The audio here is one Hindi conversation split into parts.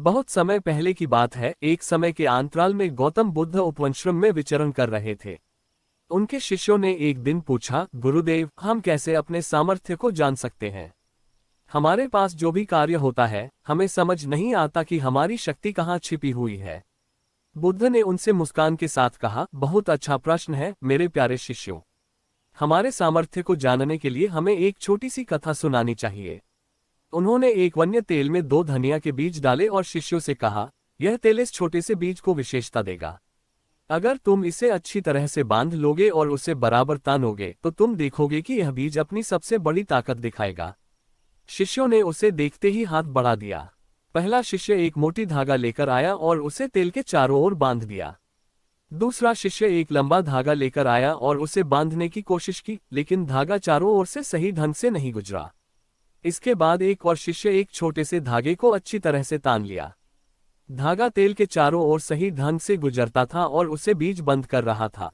बहुत समय पहले की बात है। एक समय के अंतराल में गौतम बुद्ध उपवनश्रम में विचरण कर रहे थे। उनके शिष्यों ने एक दिन पूछा, गुरुदेव, हम कैसे अपने सामर्थ्य को जान सकते हैं? हमारे पास जो भी कार्य होता है, हमें समझ नहीं आता कि हमारी शक्ति कहाँ छिपी हुई है। बुद्ध ने उनसे मुस्कान के साथ कहा, बहुत अच्छा प्रश्न है मेरे प्यारे शिष्यों। हमारे सामर्थ्य को जानने के लिए हमें एक छोटी सी कथा सुनानी चाहिए। उन्होंने एक वन्य तेल में 2 धनिया के बीज डाले और शिष्यों से कहा, यह तेल इस छोटे से बीज को विशेषता देगा। अगर तुम इसे अच्छी तरह से बांध लोगे और उसे बराबर तानोगे तो तुम देखोगे कि यह बीज अपनी सबसे बड़ी ताकत दिखाएगा। शिष्यों ने उसे देखते ही हाथ बढ़ा दिया। पहला शिष्य एक मोटी धागा लेकर आया और उसे तेल के चारों ओर बांध दिया। दूसरा शिष्य एक लंबा धागा लेकर आया और उसे बांधने की कोशिश की, लेकिन धागा चारों ओर से सही ढंग से नहीं गुजरा। इसके बाद एक और शिष्य एक छोटे से धागे को अच्छी तरह से तान लिया। धागा तेल के चारों ओर सही ढंग से गुजरता था और उसे बीज बंद कर रहा था।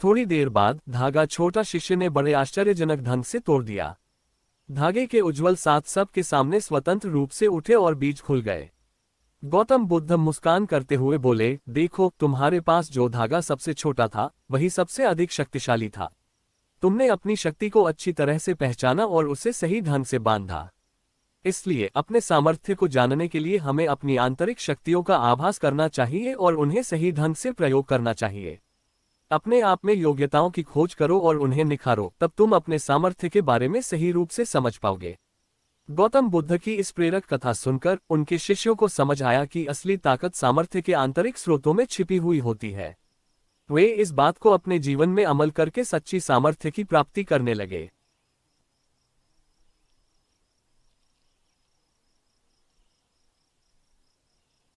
थोड़ी देर बाद धागा छोटा शिष्य ने बड़े आश्चर्यजनक ढंग से तोड़ दिया। धागे के उज्ज्वल साथ सबके सामने स्वतंत्र रूप से उठे और बीज खुल गए। गौतम बुद्ध मुस्कान करते हुए बोले, देखो, तुम्हारे पास जो धागा सबसे छोटा था वही सबसे अधिक शक्तिशाली था। तुमने अपनी शक्ति को अच्छी तरह से पहचाना और उसे सही ढंग से बांधा। इसलिए अपने सामर्थ्य को जानने के लिए हमें अपनी आंतरिक शक्तियों का आभास करना चाहिए और उन्हें सही ढंग से प्रयोग करना चाहिए। अपने आप में योग्यताओं की खोज करो और उन्हें निखारो, तब तुम अपने सामर्थ्य के बारे में सही रूप से समझ पाओगे। गौतम बुद्ध की इस प्रेरक कथा सुनकर उनके शिष्यों को समझ आया कि असली ताकत सामर्थ्य के आंतरिक स्रोतों में छिपी हुई होती है। वे इस बात को अपने जीवन में अमल करके सच्ची सामर्थ्य की प्राप्ति करने लगे।